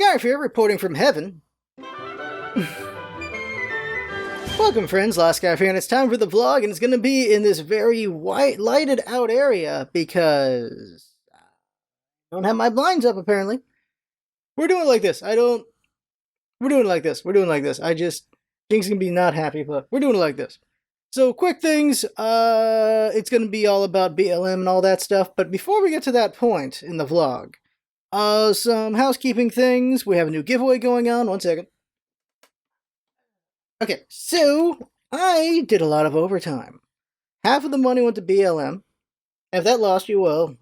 LostScarf here, reporting from heaven. Welcome friends, LostScarf here, and it's time for the vlog, and it's going to be in this very white, lighted out area, because I don't have my blinds up, apparently. We're doing it like this. We're doing it like this. Jinx can be not happy, but we're doing it like this. So, quick things, it's going to be all about BLM and all that stuff, but before we get to that point in the vlog, some housekeeping things. We have a new giveaway going on. 1 second. Okay, so I did a lot of overtime. Half of the money went to BLM. If that lost you, well,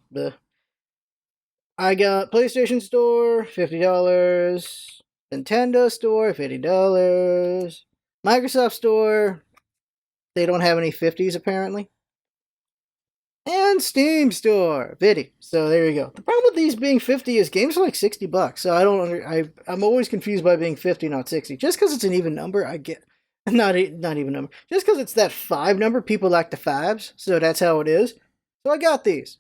I got PlayStation Store, $50. Nintendo Store, $50. Microsoft Store, they don't have any 50s apparently. And Steam Store, 50. So there you go. The problem with these being 50 is games are like $60. So I'm always confused by being 50, not 60. Just because it's an even number, I get not even number. Just because it's that 5 number, people like the 5s. So that's how it is. So I got these.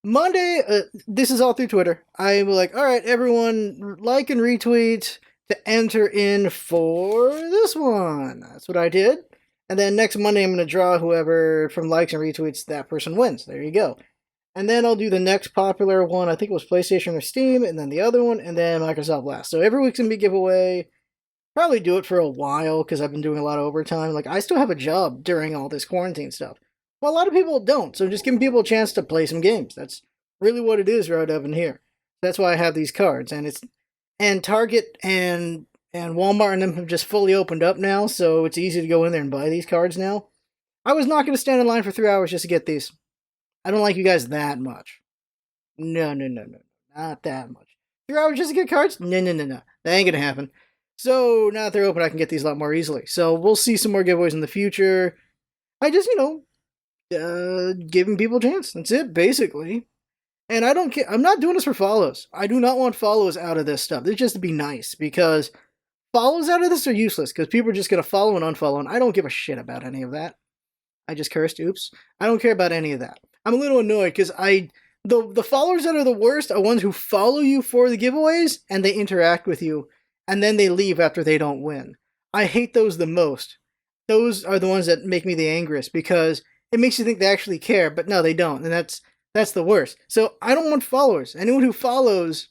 Monday, this is all through Twitter. I was like, all right, everyone, like and retweet to enter in for this one. That's what I did. And then next Monday, I'm going to draw whoever from likes and retweets, that person wins. There you go. And then I'll do the next popular one. I think it was PlayStation or Steam, and then the other one, and then Microsoft last. So every week's going to be a giveaway. Probably do it for a while, because I've been doing a lot of overtime. Like, I still have a job during all this quarantine stuff. Well, a lot of people don't, so just giving people a chance to play some games. That's really what it is right up in here. That's why I have these cards. And Target and Walmart and them have just fully opened up now, so it's easy to go in there and buy these cards now. I was not going to stand in line for 3 hours just to get these. I don't like you guys that much. No. Not that much. 3 hours just to get cards? No. That ain't going to happen. So, now that they're open, I can get these a lot more easily. So, we'll see some more giveaways in the future. I just, giving people a chance. That's it, basically. And I don't care. I'm not doing this for follows. I do not want follows out of this stuff. It's just to be nice, because follows out of this are useless, because people are just going to follow and unfollow, and I don't give a shit about any of that. I just cursed, oops. I don't care about any of that. I'm a little annoyed, because the followers that are the worst are ones who follow you for the giveaways, and they interact with you, and then they leave after they don't win. I hate those the most. Those are the ones that make me the angriest, because it makes you think they actually care, but no, they don't, and that's the worst. So I don't want followers. Anyone who follows,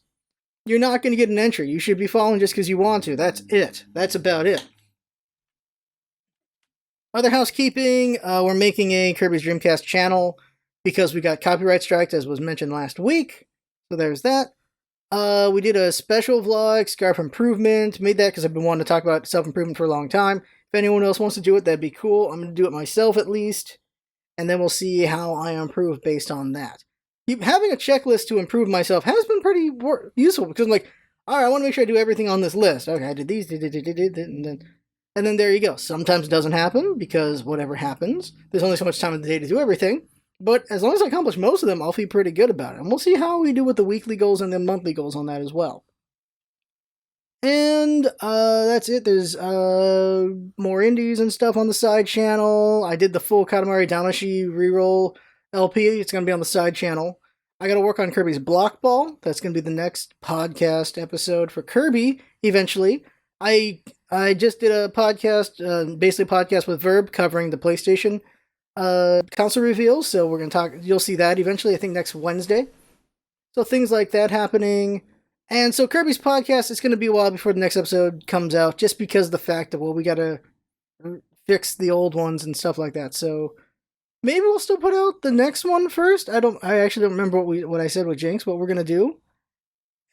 you're not going to get an entry. You should be following just because you want to. That's it. That's about it. Other housekeeping, we're making a Kirby's Dreamcast channel because we got copyright strikes, as was mentioned last week. So there's that. We did a special vlog, Scarf Improvement. Made that because I've been wanting to talk about self-improvement for a long time. If anyone else wants to do it, that'd be cool. I'm going to do it myself at least. And then we'll see how I improve based on that. Having a checklist to improve myself has been pretty useful, because I'm like, all right, I want to make sure I do everything on this list. Okay, I did these, and then there you go. Sometimes it doesn't happen, because whatever happens, there's only so much time in the day to do everything. But as long as I accomplish most of them, I'll feel pretty good about it. And we'll see how we do with the weekly goals and the monthly goals on that as well. And that's it. There's more indies and stuff on the side channel. I did the full Katamari Damacy reroll LP. It's going to be on the side channel. I got to work on Kirby's Block Ball. That's going to be the next podcast episode for Kirby eventually. I just did a podcast, basically a podcast with Verb covering the PlayStation console reveals. So we're going to talk. You'll see that eventually, I think next Wednesday. So things like that happening. And so Kirby's podcast, it's going to be a while before the next episode comes out, just because of the fact that, well, we got to fix the old ones and stuff like that. So maybe we'll still put out the next one first. I actually don't remember what I said with Jinx, what we're going to do.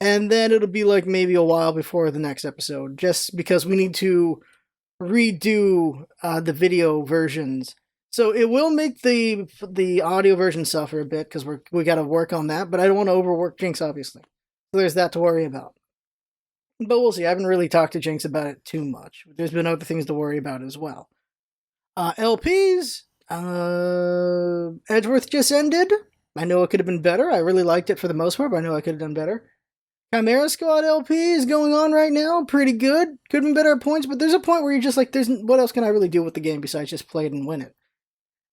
And then it'll be like maybe a while before the next episode, just because we need to redo the video versions. So it will make the audio version suffer a bit, because we got to work on that, but I don't want to overwork Jinx, obviously. So there's that to worry about. But we'll see. I haven't really talked to Jinx about it too much. There's been other things to worry about as well. LPs, Edgeworth just ended. I know it could have been better. I really liked it for the most part, but I know I could have done better. Chimera Squad LP is going on right now. Pretty good. Could have been better at points, but there's a point where you're just like, what else can I really do with the game besides just play it and win it?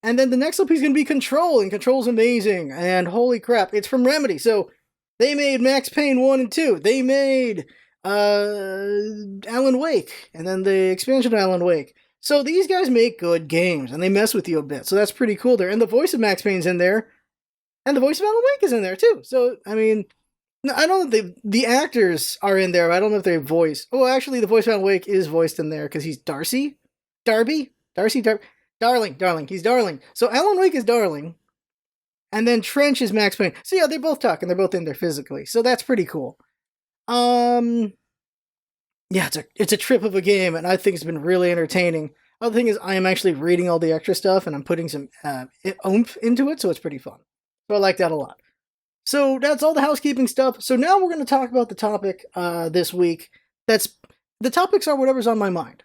And then the next LP is going to be Control, and Control's amazing. And holy crap, it's from Remedy. So they made Max Payne 1 and 2. They made Alan Wake, and then the expansion of Alan Wake. So these guys make good games, and they mess with you a bit. So that's pretty cool there. And the voice of Max Payne's in there, and the voice of Alan Wake is in there too. So I mean, I don't know if the actors are in there. I don't know if they voice. Oh, actually, the voice of Alan Wake is voiced in there because he's Darcy, Darling. He's Darling. So Alan Wake is Darling, and then Trench is Max Payne. So yeah, they both talk, and they're both in there physically. So that's pretty cool. Yeah, it's a trip of a game, and I think it's been really entertaining. Other thing is, I am actually reading all the extra stuff, and I'm putting some oomph into it, so it's pretty fun. So I like that a lot. So that's all the housekeeping stuff. So now we're going to talk about the topic this week. The topics are whatever's on my mind.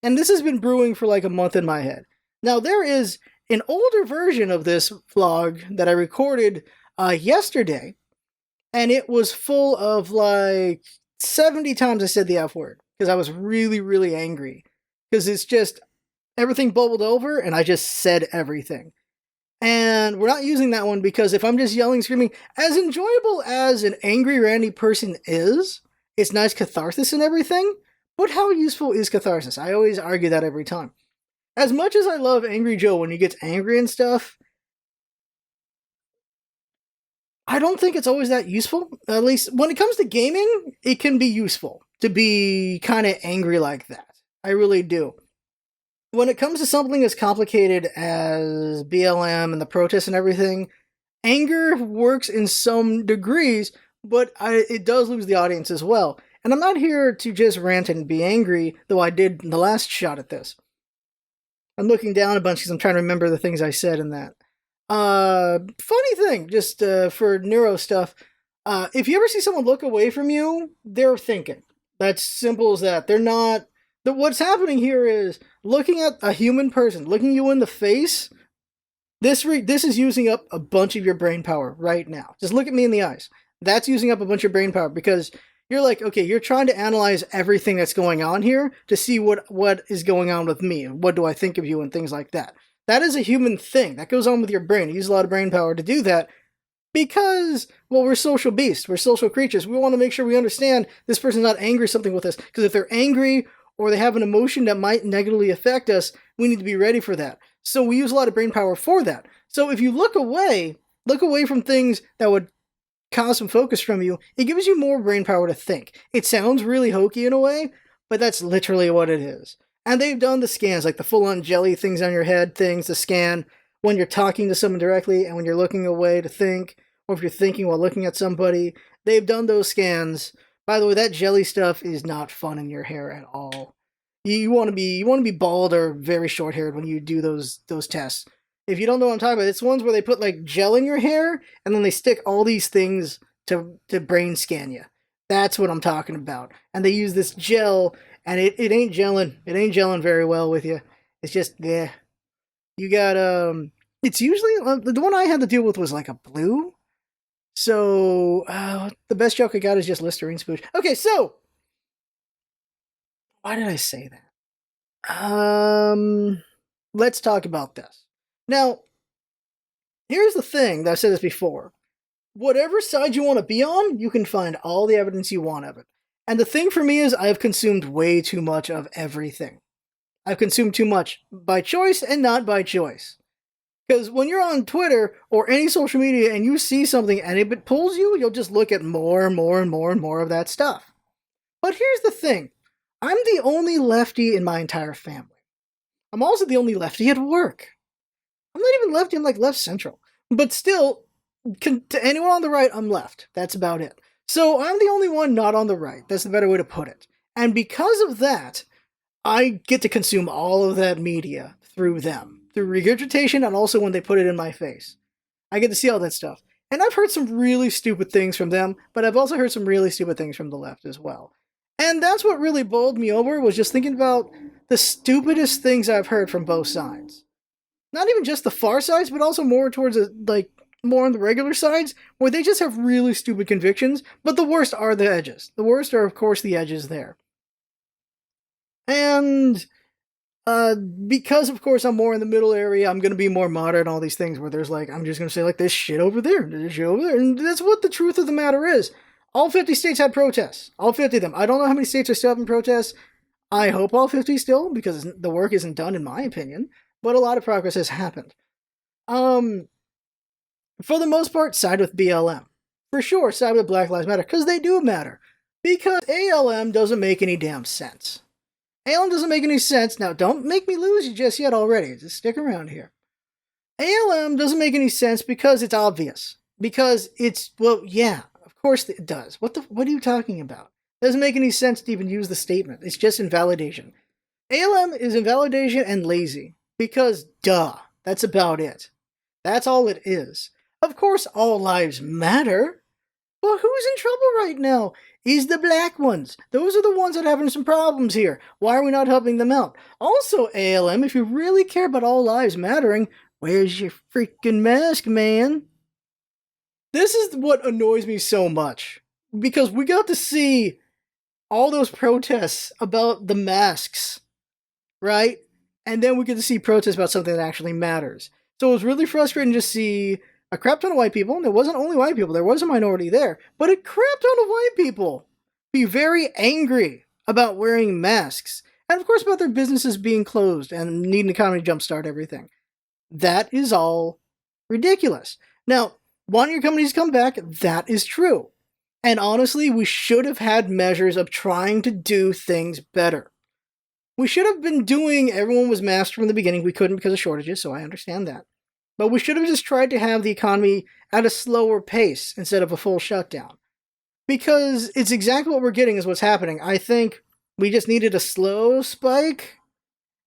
And this has been brewing for like a month in my head. Now, there is an older version of this vlog that I recorded yesterday, and it was full of like 70 times I said the F word because I was really, really angry. Because it's just everything bubbled over, and I just said everything. And we're not using that one because if I'm just yelling, screaming, as enjoyable as an angry, randy person is, it's nice catharsis and everything, but how useful is catharsis? I always argue that every time. As much as I love Angry Joe when he gets angry and stuff, I don't think it's always that useful. At least when it comes to gaming, it can be useful to be kind of angry like that. I really do. When it comes to something as complicated as BLM and the protests and everything, anger works in some degrees, but it does lose the audience as well. And I'm not here to just rant and be angry, though I did in the last shot at this. I'm looking down a bunch because I'm trying to remember the things I said in that. Funny thing, just for neuro stuff, if you ever see someone look away from you, they're thinking. That's simple as that. They're not... What's happening here is looking at a human person, looking you in the face. This is using up a bunch of your brain power right now. Just look at me in the eyes. That's using up a bunch of brain power because you're like, okay, you're trying to analyze everything that's going on here to see what is going on with me and what do I think of you and things like that. That is a human thing. That goes on with your brain. You use a lot of brain power to do that because, well, we're social beasts. We're social creatures. We want to make sure we understand this person's not angry or something with us because if they're angry or they have an emotion that might negatively affect us, we need to be ready for that. So we use a lot of brain power for that. So if you look away from things that would cause some focus from you, it gives you more brain power to think. It sounds really hokey in a way, but that's literally what it is. And they've done the scans, like the full-on jelly things on your head things, the scan when you're talking to someone directly and when you're looking away to think, or if you're thinking while looking at somebody. They've done those scans. By the way, that jelly stuff is not fun in your hair at all. You want to be bald or very short-haired when you do those tests. If you don't know what I'm talking about, it's ones where they put like gel in your hair and then they stick all these things to brain scan you. That's what I'm talking about. And they use this gel and it ain't gelling. It ain't gelling very well with you. It's just yeah. You got it's usually the one I had to deal with was like a blue. So the best joke I got is just Listerine spooge. Okay, so why did I say that? Let's talk about this. Now, here's the thing that I've said this before. Whatever side you want to be on, you can find all the evidence you want of it. And the thing for me is I've consumed way too much of everything. I've consumed too much by choice and not by choice. Because when you're on Twitter or any social media and you see something and if it pulls you, you'll just look at more and more and more and more of that stuff. But here's the thing. I'm the only lefty in my entire family. I'm also the only lefty at work. I'm not even lefty, I'm like left central. But still, to anyone on the right, I'm left. That's about it. So I'm the only one not on the right. That's the better way to put it. And because of that, I get to consume all of that media through them. Through regurgitation and also when they put it in my face. I get to see all that stuff. And I've heard some really stupid things from them, but I've also heard some really stupid things from the left as well. And that's what really bowled me over, was just thinking about the stupidest things I've heard from both sides. Not even just the far sides, but also more towards more on the regular sides, where they just have really stupid convictions, but the worst are the edges. The worst are, of course, the edges there. And because, of course, I'm more in the middle area, I'm going to be more moderate on all these things where there's like, I'm just going to say like this shit over there, this shit over there. And that's what the truth of the matter is. All 50 states had protests. All 50 of them. I don't know how many states are still having protests. I hope all 50 still, because the work isn't done, in my opinion. But a lot of progress has happened. For the most part, side with BLM. For sure, side with Black Lives Matter, because they do matter. Because ALM doesn't make any damn sense. ALM doesn't make any sense. Now, don't make me lose you just yet already. Just stick around here. ALM doesn't make any sense because it's obvious. Because it's, well, yeah, of course it does. What are you talking about? It doesn't make any sense to even use the statement. It's just invalidation. ALM is invalidation and lazy. Because, duh, that's about it. That's all it is. Of course, all lives matter. But who's in trouble right now? Is the black ones. Those are the ones that are having some problems here. Why are we not helping them out? Also, ALM, if you really care about all lives mattering, where's your freaking mask, man? This is what annoys me so much. Because we got to see all those protests about the masks, right? And then we get to see protests about something that actually matters. So it was really frustrating to see a crap ton of white people, and it wasn't only white people, there was a minority there, but a crap ton of white people be very angry about wearing masks. And of course about their businesses being closed and needing an economy to jumpstart everything. That is all ridiculous. Now, wanting your companies to come back, that is true. And honestly, we should have had measures of trying to do things better. We should have been doing, everyone was masked from the beginning. We couldn't because of shortages, so I understand that. But we should have just tried to have the economy at a slower pace instead of a full shutdown. Because it's exactly what we're getting is what's happening. I think we just needed a slow spike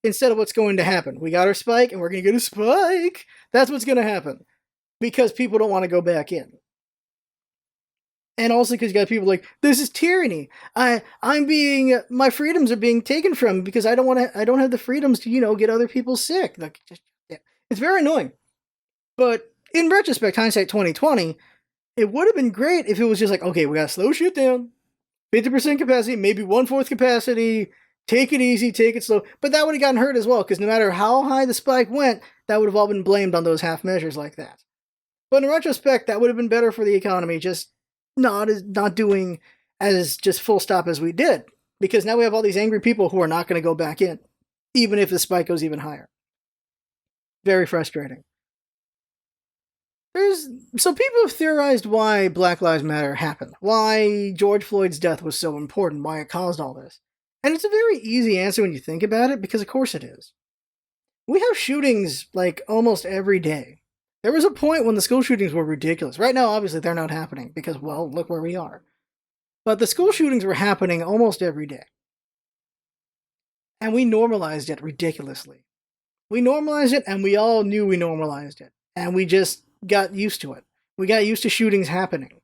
instead of what's going to happen. We got our spike and we're going to get a spike. That's what's going to happen. Because people don't want to go back in. And also because you got people like, this is tyranny. My freedoms are being taken from me because I don't have the freedoms to, get other people sick. Like, it's very annoying. But in retrospect, hindsight 2020, it would have been great if it was just like, okay, we gotta slow shit down. 50% capacity, maybe 1/4 capacity, take it easy, take it slow. But that would have gotten hurt as well, because no matter how high the spike went, that would have all been blamed on those half measures like that. But in retrospect, that would have been better for the economy, just not doing as just full stop as we did. Because now we have all these angry people who are not going to go back in, even if the spike goes even higher. Very frustrating. So people have theorized why Black Lives Matter happened, why George Floyd's death was so important, why it caused all this. And it's a very easy answer when you think about it, because of course it is. We have shootings like almost every day. There was a point when the school shootings were ridiculous. Right now, obviously, they're not happening because, well, look where we are. But the school shootings were happening almost every day. And we normalized it ridiculously. We normalized it, and we all knew we normalized it. And we just got used to it. We got used to shootings happening.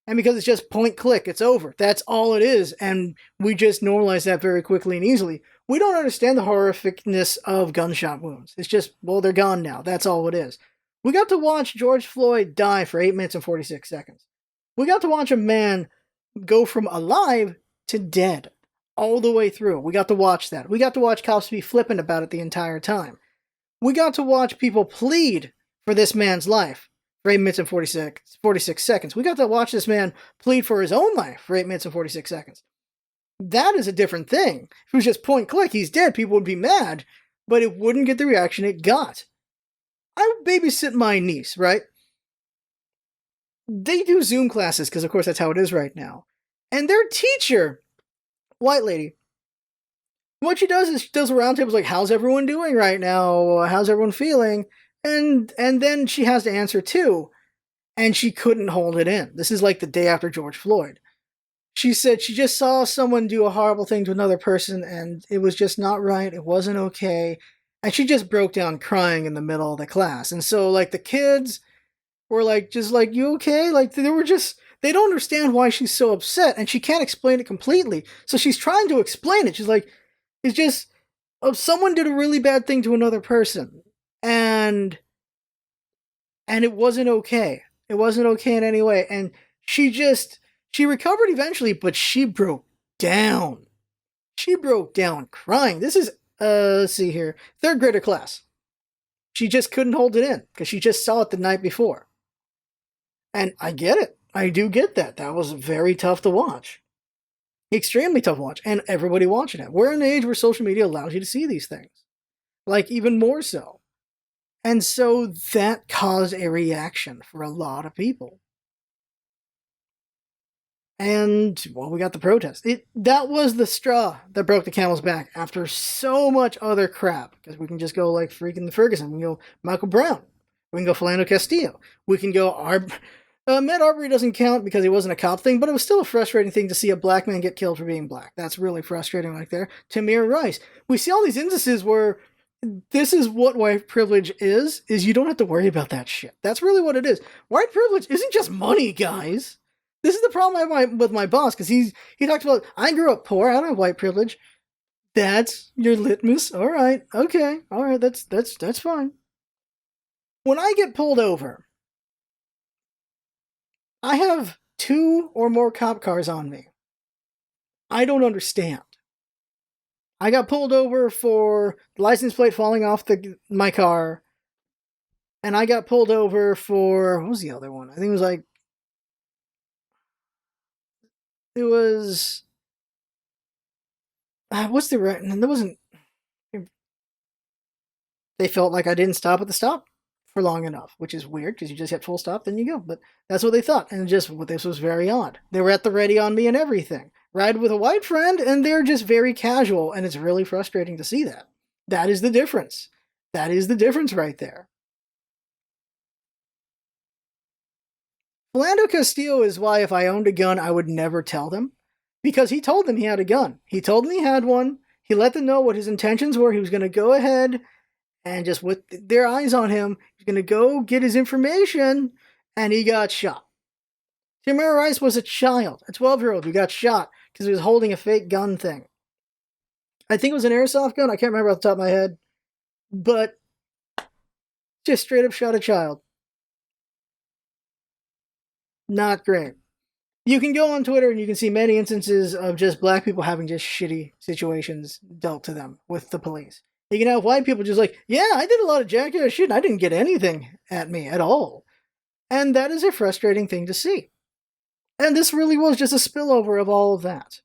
And because it's just point click, it's over. That's all it is. And we just normalize that very quickly and easily. We don't understand the horrificness of gunshot wounds. It's just, well, they're gone now. That's all it is. We got to watch George Floyd die for 8 minutes and 46 seconds. We got to watch a man go from alive to dead all the way through. We got to watch that. We got to watch cops be flippant about it the entire time. We got to watch people plead for this man's life for 8 minutes and 46 seconds. We got to watch this man plead for his own life for 8 minutes and 46 seconds. That is a different thing. If it was just point click, he's dead, people would be mad, but it wouldn't get the reaction it got. I babysit my niece, right? They do Zoom classes, because of course that's how it is right now. And their teacher, white lady, what she does is she does roundtables like, how's everyone doing right now? How's everyone feeling? And then she has to answer too. And she couldn't hold it in. This is like the day after George Floyd. She said she just saw someone do a horrible thing to another person and it was just not right. It wasn't okay. And she just broke down crying in the middle of the class. And so like the kids were like, just like, you okay? Like they don't understand why she's so upset and she can't explain it completely. So she's trying to explain it. She's like, it's just, someone did a really bad thing to another person. And it wasn't okay. It wasn't okay in any way. And she recovered eventually, but she broke down. She broke down crying. This is, let's see here, 3rd grader class. She just couldn't hold it in because she just saw it the night before. And I get it. I do get that. That was very tough to watch. Extremely tough to watch. And everybody watching it. We're in an age where social media allows you to see these things. Like, even more so. And so that caused a reaction for a lot of people. And, well, we got the protest. That was the straw that broke the camel's back after so much other crap. Because we can just go like freaking Ferguson. We can go Michael Brown. We can go Philando Castillo. We can go Matt Arbery doesn't count because he wasn't a cop thing, but it was still a frustrating thing to see a black man get killed for being black. That's really frustrating right there. Tamir Rice. We see all these instances where this is what white privilege is you don't have to worry about that shit. That's really what it is. White privilege isn't just money, guys. This is the problem I have with my boss, because he talks about, I grew up poor, I don't have white privilege. That's your litmus. All right, okay, all right, that's fine. When I get pulled over, I have 2 or more cop cars on me. I don't understand. I got pulled over for the license plate falling off my car, and I got pulled over for, what was the other one? I think it was like, it was, what's the right, and there wasn't, they felt like I didn't stop at the stop for long enough, which is weird because you just hit full stop, then you go. But that's what they thought, and just this was very odd. They were at the ready on me and everything. Ride with a white friend, and they're just very casual, and it's really frustrating to see that. That is the difference. That is the difference right there. Philando Castillo is why if I owned a gun, I would never tell them. Because he told them he had a gun. He told them he had one. He let them know what his intentions were. He was going to go ahead and just with their eyes on him, he's going to go get his information, and he got shot. Tamir Rice was a child, a 12-year-old who got shot because he was holding a fake gun thing. I think it was an airsoft gun. I can't remember off the top of my head. But just straight up shot a child. Not great. You can go on Twitter and you can see many instances of just black people having just shitty situations dealt to them with the police. You can have white people just like, yeah, I did a lot of jackass shit and I didn't get anything at me at all. And that is a frustrating thing to see. And this really was just a spillover of all of that.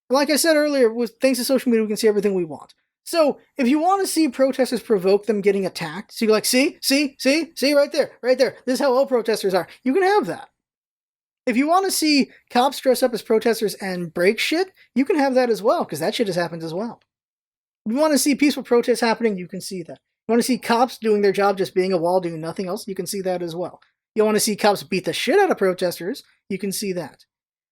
Like I said earlier, thanks to social media, we can see everything we want. So, if you want to see protesters provoke them getting attacked, so you're like, see, right there. This is how all protesters are. You can have that. If you want to see cops dress up as protesters and break shit, you can have that as well, because that shit has happened as well. If you want to see peaceful protests happening, you can see that. You want to see cops doing their job, just being a wall, doing nothing else, you can see that as well. You want to see cops beat the shit out of protesters, you can see that.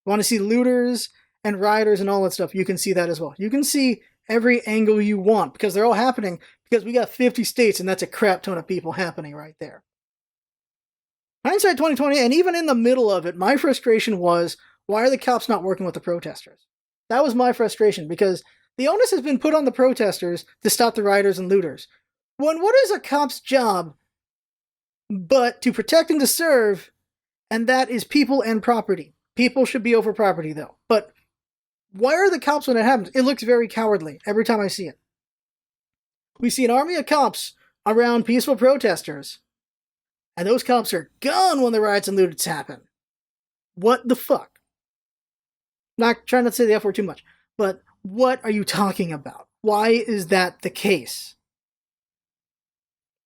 You want to see looters and rioters and all that stuff, you can see that as well. You can see every angle you want, because they're all happening, because we got 50 states, and that's a crap ton of people happening right there. Hindsight 2020, and even in the middle of it, my frustration was, why are the cops not working with the protesters? That was my frustration, because the onus has been put on the protesters to stop the rioters and looters. When what is a cop's job but to protect and to serve, and that is people and property. People should be over property, though. But why are the cops when it happens? It looks very cowardly every time I see it. We see an army of cops around peaceful protesters, and those cops are gone when the riots and looters happen. What the fuck? Not trying not to say the F word too much, but what are you talking about? Why is that the case?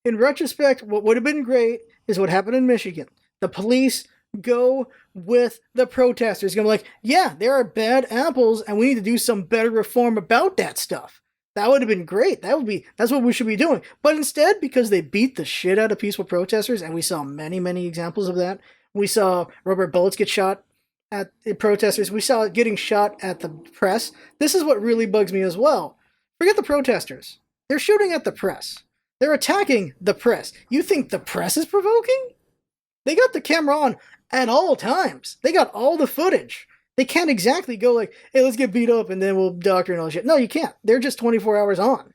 In retrospect, what would have been great is what happened in Michigan. The police go with the protesters. Gonna be like, yeah, there are bad apples, and we need to do some better reform about that stuff. That would have been great. That's what we should be doing. But instead, because they beat the shit out of peaceful protesters, and we saw many, many examples of that. We saw rubber bullets get shot at the protesters. We saw it getting shot at the press. This is what really bugs me as well. Forget the protesters. They're shooting at the press. They're attacking the press. You think the press is provoking? They got the camera on at all times. They got all the footage. They can't exactly go like, hey, let's get beat up and then we'll doctor and all that shit. No, you can't. They're just 24 hours on.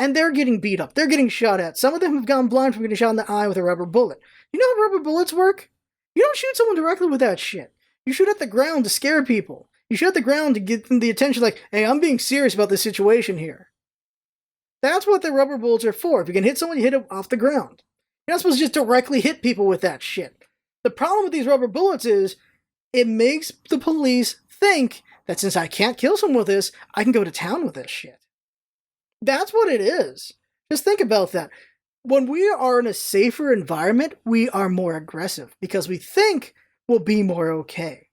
And they're getting beat up. They're getting shot at. Some of them have gone blind from getting shot in the eye with a rubber bullet. You know how rubber bullets work? You don't shoot someone directly with that shit. You shoot at the ground to scare people. You shoot at the ground to get them the attention like, hey, I'm being serious about this situation here. That's what the rubber bullets are for. If you can hit someone, you hit them off the ground. You're not supposed to just directly hit people with that shit. The problem with these rubber bullets is it makes the police think that since I can't kill someone with this, I can go to town with this shit. That's what it is. Just think about that. When we are in a safer environment, we are more aggressive because we think we'll be more okay.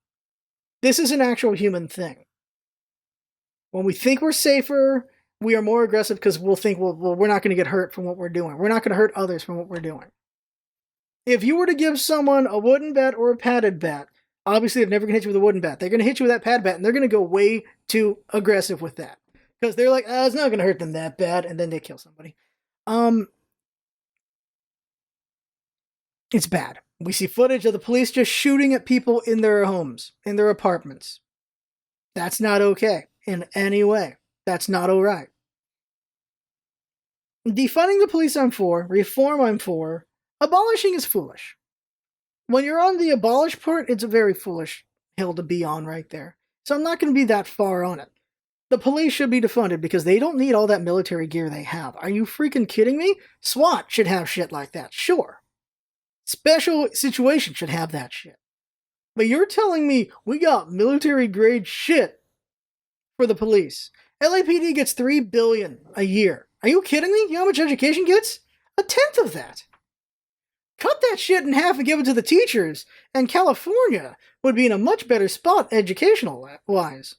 This is an actual human thing. When we think we're safer, we are more aggressive because we'll think, well, we're not going to get hurt from what we're doing. We're not going to hurt others from what we're doing. If you were to give someone a wooden bat or a padded bat, obviously they're never going to hit you with a wooden bat. They're going to hit you with that padded bat, and they're going to go way too aggressive with that. Because they're like, it's not going to hurt them that bad, and then they kill somebody. It's bad. We see footage of the police just shooting at people in their homes, in their apartments. That's not okay in any way. That's not all right. Defunding the police, I'm for. Reform, I'm for. Abolishing is foolish. When you're on the abolish part, it's a very foolish hill to be on right there. So I'm not going to be that far on it. The police should be defunded because they don't need all that military gear they have. Are you freaking kidding me? SWAT should have shit like that, sure. Special Situations should have that shit. But you're telling me we got military grade shit for the police. LAPD gets $3 billion a year. Are you kidding me? You know how much education gets? 1/10 of that. Cut that shit in half and give it to the teachers, and California would be in a much better spot educational-wise.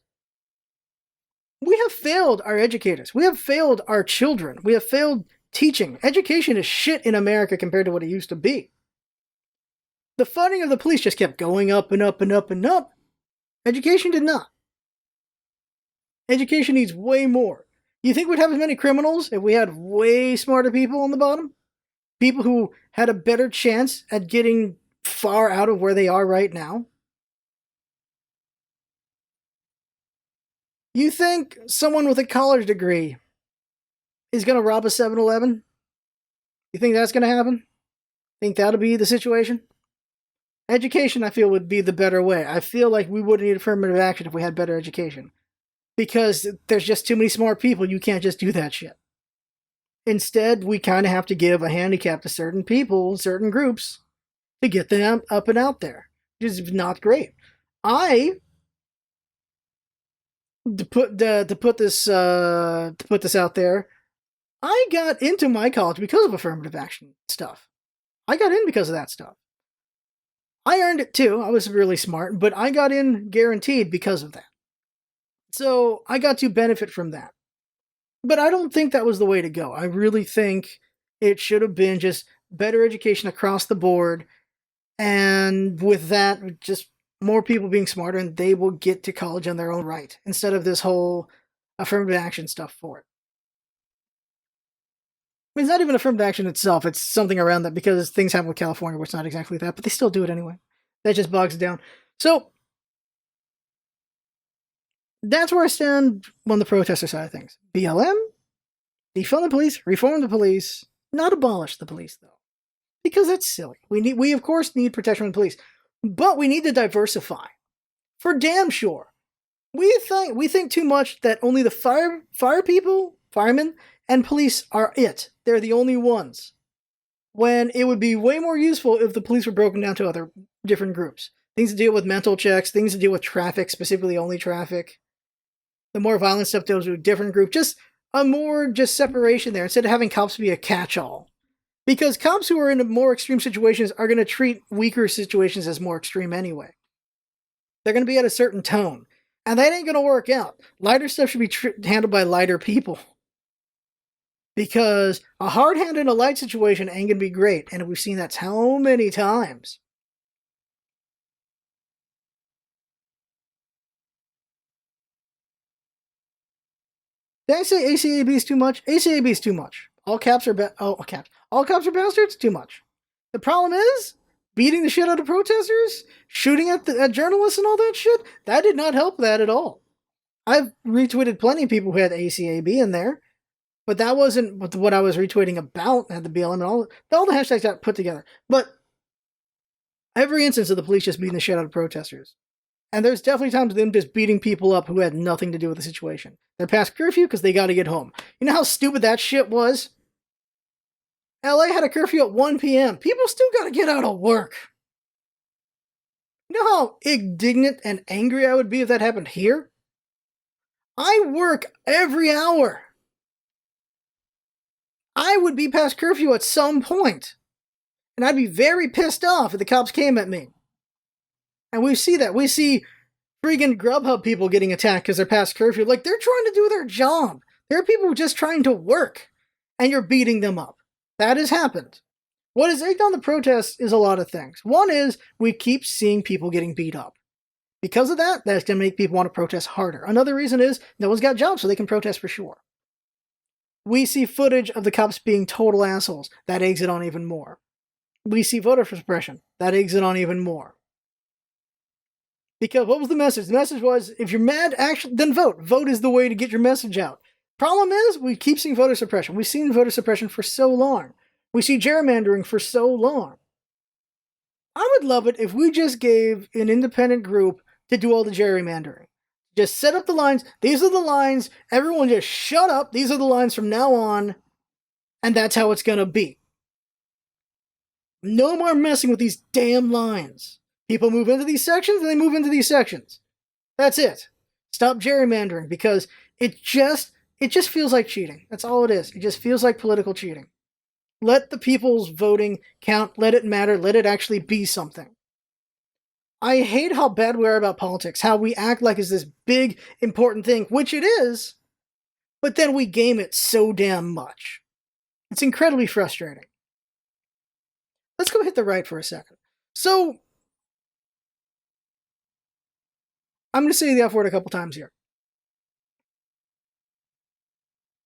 We have failed our educators. We have failed our children. We have failed teaching. Education is shit in America compared to what it used to be. The funding of the police just kept going up and up and up and up. Education did not. Education needs way more. You think we'd have as many criminals if we had way smarter people on the bottom? People who had a better chance at getting far out of where they are right now? You think someone with a college degree is going to rob a 7-Eleven? You think that's going to happen? Think that'll be the situation? Education, I feel, would be the better way. I feel like we wouldn't need affirmative action if we had better education. Because there's just too many smart people. You can't just do that shit. Instead, we kind of have to give a handicap to certain people, certain groups, to get them up and out there. Which is not great. To put this out there, I got into my college because of affirmative action stuff. I got in because of that stuff. I earned it too. I was really smart, but I got in guaranteed because of that. So I got to benefit from that. But I don't think that was the way to go. I really think it should have been just better education across the board. And with that, just more people being smarter, and they will get to college on their own right, instead of this whole affirmative action stuff for it. I mean, it's not even affirmative action itself, it's something around that, because things happen with California where it's not exactly that, but they still do it anyway. That just bogs it down. So, that's where I stand on the protester side of things. BLM, defund the police, reform the police, not abolish the police, though. Because that's silly. We of course need protection from the police. But we need to diversify. For damn sure. We think too much that only the fire people, firemen, and police are it. They're the only ones. When it would be way more useful if the police were broken down to other different groups. Things to deal with mental checks, things to deal with traffic, specifically only traffic. The more violent stuff deals with a different group. Just a more separation there, instead of having cops be a catch-all. Because cops who are in more extreme situations are going to treat weaker situations as more extreme anyway. They're going to be at a certain tone. And that ain't going to work out. Lighter stuff should be handled by lighter people. Because a hard hand in a light situation ain't going to be great. And we've seen that so many times. Did I say ACAB is too much? ACAB is too much. All cops are bastards? Too much. The problem is, beating the shit out of protesters, shooting at journalists and all that shit, that did not help that at all. I've retweeted plenty of people who had ACAB in there, but that wasn't what I was retweeting about, had the BLM and all the hashtags got put together. But every instance of the police just beating the shit out of protesters. And there's definitely times of them just beating people up who had nothing to do with the situation. They're past curfew because they got to get home. You know how stupid that shit was? LA had a curfew at 1 p.m. People still got to get out of work. You know how indignant and angry I would be if that happened here? I work every hour. I would be past curfew at some point, and I'd be very pissed off if the cops came at me. And we see that. We see freaking Grubhub people getting attacked because they're past curfew. Like, they're trying to do their job. There are people just trying to work, and you're beating them up. That has happened. What has egged on the protests is a lot of things. One is we keep seeing people getting beat up. Because of that, that's going to make people want to protest harder. Another reason is no one's got jobs, so they can protest for sure. We see footage of the cops being total assholes. That eggs it on even more. We see voter suppression. That eggs it on even more. Because what was the message? The message was, if you're mad, actually, then vote. Vote is the way to get your message out. Problem is, we keep seeing voter suppression. We've seen voter suppression for so long. We see gerrymandering for so long. I would love it if we just gave an independent group to do all the gerrymandering. Just set up the lines. These are the lines. Everyone just shut up. These are the lines from now on. And that's how it's going to be. No more messing with these damn lines. People move into these sections and they move into these sections. That's it. Stop gerrymandering because it just feels like cheating. That's all it is. It just feels like political cheating. Let the people's voting count. Let it matter. Let it actually be something. I hate how bad we are about politics, how we act like it's this big, important thing, which it is, but then we game it so damn much. It's incredibly frustrating. Let's go hit the right for a second. So, I'm going to say the F word a couple times here.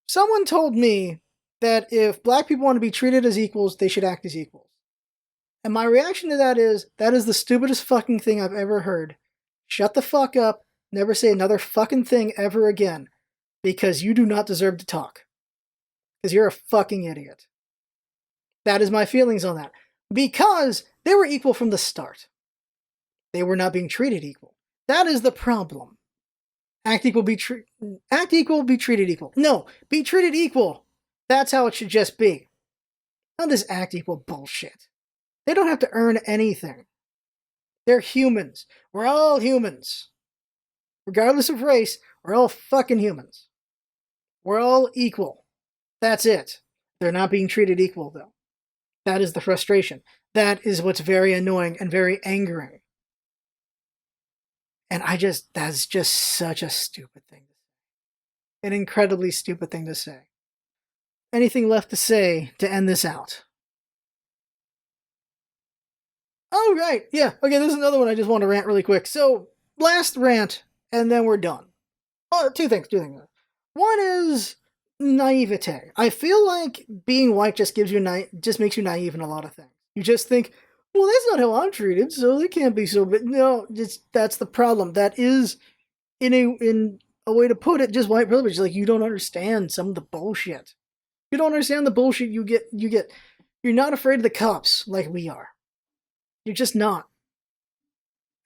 Someone told me that if black people want to be treated as equals, they should act as equals. And my reaction to that is the stupidest fucking thing I've ever heard. Shut the fuck up, never say another fucking thing ever again, because you do not deserve to talk. Because you're a fucking idiot. That is my feelings on that. Because they were equal from the start. They were not being treated equal. That is the problem. Act equal, be treated equal. No, be treated equal. That's how it should just be. Not this act equal bullshit. They don't have to earn anything. They're humans. We're all humans. Regardless of race, we're all fucking humans. We're all equal. That's it. They're not being treated equal, though. That is the frustration. That is what's very annoying and very angering. And that's just such a stupid thing to say. An incredibly stupid thing to say. Anything left to say to end this out? Oh, right. Yeah. Okay, there's another one I just want to rant really quick. So, last rant, and then we're done. Oh, two things. One is naivete. I feel like being white just makes you naive in a lot of things. You just think, well, that's not how I'm treated, so they can't be so bad. No, that's the problem. That is, in a way to put it, just white privilege. Like, you don't understand some of the bullshit. You don't understand the bullshit you get. You're not afraid of the cops like we are. You're just not.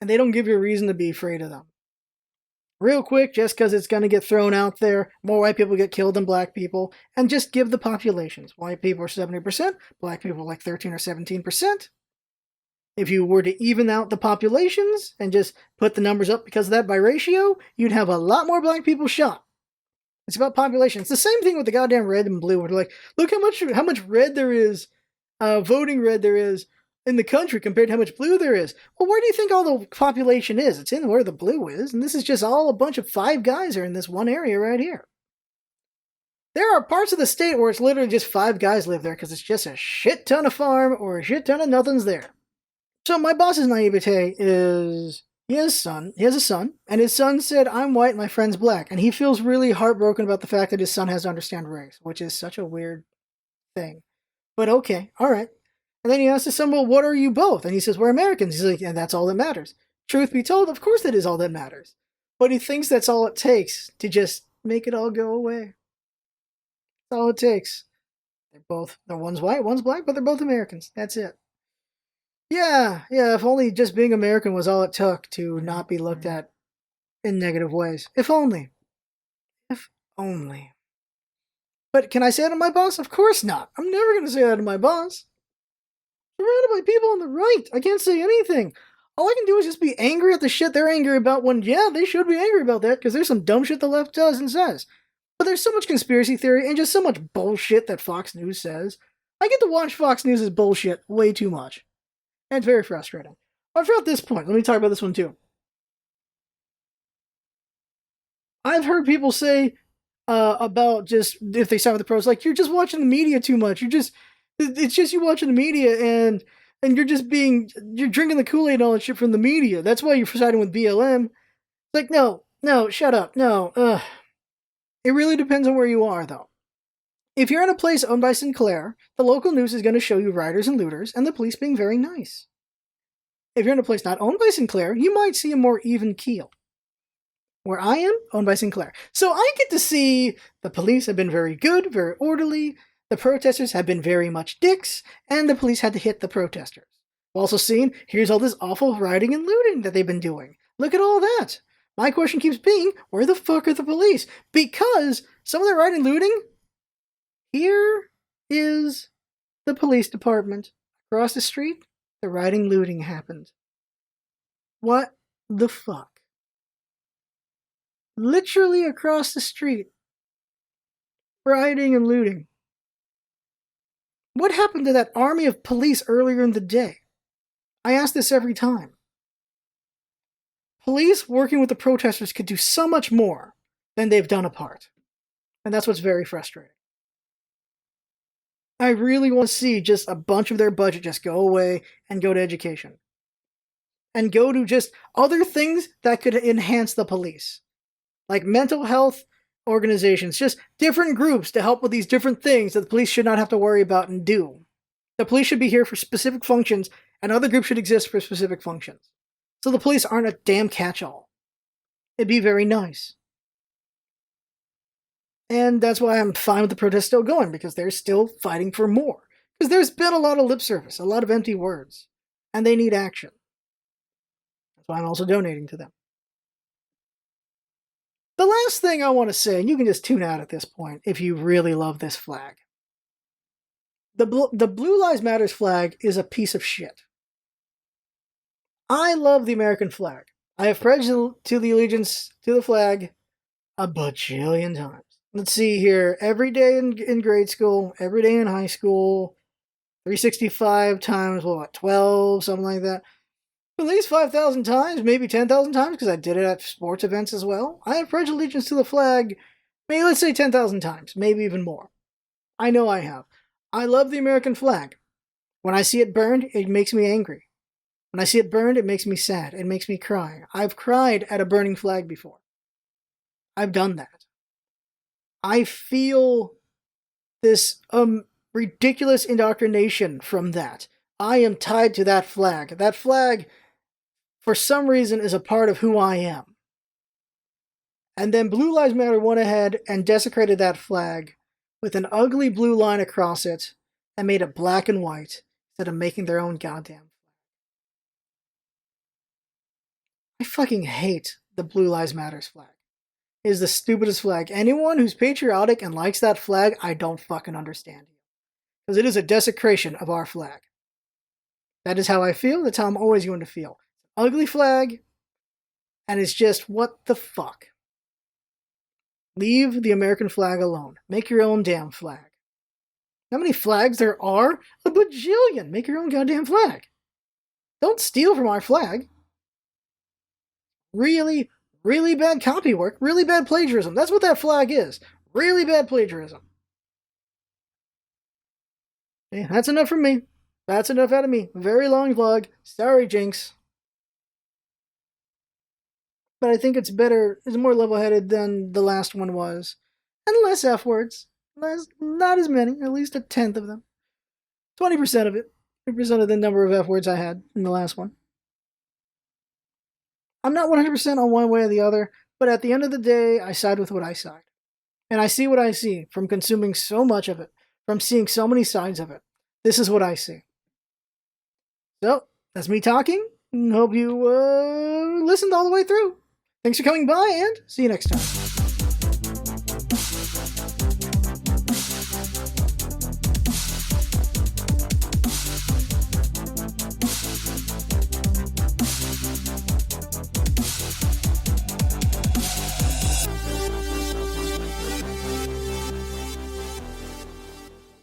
And they don't give you a reason to be afraid of them. Real quick, just because it's going to get thrown out there, more white people get killed than black people, and just give the populations. White people are 70%, black people are like 13 or 17%. If you were to even out the populations and just put the numbers up because of that by ratio, you'd have a lot more black people shot. It's about population. It's the same thing with the goddamn red and blue. We're like, look how much red there is, voting red there is in the country compared to how much blue there is. Well, where do you think all the population is? It's in where the blue is, and this is just all a bunch of 5 guys are in this one area right here. There are parts of the state where it's literally just 5 guys live there because it's just a shit ton of farm or a shit ton of nothing's there. So my boss's naivete is he has a son, and his son said, I'm white, my friend's black, and he feels really heartbroken about the fact that his son has to understand race, which is such a weird thing. But okay, alright. And then he asks his son, well, what are you both? And he says, we're Americans. He's like, yeah, that's all that matters. Truth be told, of course that is all that matters. But he thinks that's all it takes to just make it all go away. That's all it takes. One's white, one's black, but they're both Americans. That's it. Yeah, if only just being American was all it took to not be looked at in negative ways. If only. If only. But can I say that to my boss? Of course not. I'm never going to say that to my boss. Surrounded by people on the right. I can't say anything. all I can do is just be angry at the shit they're angry about when, yeah, they should be angry about that because there's some dumb shit the left does and says. But there's so much conspiracy theory and just so much bullshit that Fox News says. I get to watch Fox News' bullshit way too much. And it's very frustrating. But throughout this point, let me talk about this one too. I've heard people say about just, if they side with the pros, like, you're just watching the media too much. It's just you watching the media and you're drinking the Kool-Aid and all that shit from the media. That's why you're siding with BLM. It's like, no, shut up, no. It really depends on where you are, though. If you're in a place owned by Sinclair, the local news is going to show you rioters and looters and the police being very nice. If you're in a place not owned by Sinclair, you might see a more even keel. Where I am, owned by Sinclair. So I get to see the police have been very good, very orderly, the protesters have been very much dicks, and the police had to hit the protesters. We've also seen, here's all this awful rioting and looting that they've been doing. Look at all that. My question keeps being, where the fuck are the police? Because some of the rioting and looting, here is the police department. Across the street, the rioting and looting happened. What the fuck? Literally across the street. Rioting and looting. What happened to that army of police earlier in the day? I ask this every time. Police working with the protesters could do so much more than they've done apart. And that's what's very frustrating. I really want to see just a bunch of their budget just go away and go to education. And go to just other things that could enhance the police. Like mental health organizations, just different groups to help with these different things that the police should not have to worry about and do. The police should be here for specific functions, and other groups should exist for specific functions. So the police aren't a damn catch-all. It'd be very nice. And that's why I'm fine with the protest still going, because they're still fighting for more. Because there's been a lot of lip service, a lot of empty words, and they need action. That's why I'm also donating to them. The last thing I want to say, and you can just tune out at this point if you really love this flag. The Blue Lives Matters flag is a piece of shit. I love the American flag. I have pledged to the allegiance to the flag a bajillion times. Let's see here. Every day in grade school, every day in high school, 365 times, 12, something like that. At least 5,000 times, maybe 10,000 times, because I did it at sports events as well. I have pledged allegiance to the flag, maybe let's say 10,000 times, maybe even more. I know I have. I love the American flag. When I see it burned, it makes me angry. When I see it burned, it makes me sad. It makes me cry. I've cried at a burning flag before. I've done that. I feel this ridiculous indoctrination from that. I am tied to that flag. That flag, for some reason, is a part of who I am. And then Blue Lives Matter went ahead and desecrated that flag with an ugly blue line across it and made it black and white instead of making their own goddamn flag. I fucking hate the Blue Lives Matters flag. It is the stupidest flag. Anyone who's patriotic and likes that flag, I don't fucking understand you. Because it is a desecration of our flag. That is how I feel. That's how I'm always going to feel. Ugly flag, and it's just, what the fuck? Leave the American flag alone. Make your own damn flag. How many flags there are? A bajillion. Make your own goddamn flag. Don't steal from our flag. Really, really bad copy work. Really bad plagiarism. That's what that flag is. Really bad plagiarism. Yeah, that's enough from me. That's enough out of me. Very long vlog. Sorry, Jinx. But I think it's better, it's more level-headed than the last one was. And less F words. Not as many, at least a tenth of them. 20% of it. 20% of the number of F words I had in the last one. I'm not 100% on one way or the other, but at the end of the day, I side with what I side. And I see what I see from consuming so much of it, from seeing so many sides of it. This is what I see. So, that's me talking. Hope you listened all the way through. Thanks for coming by, and see you next time.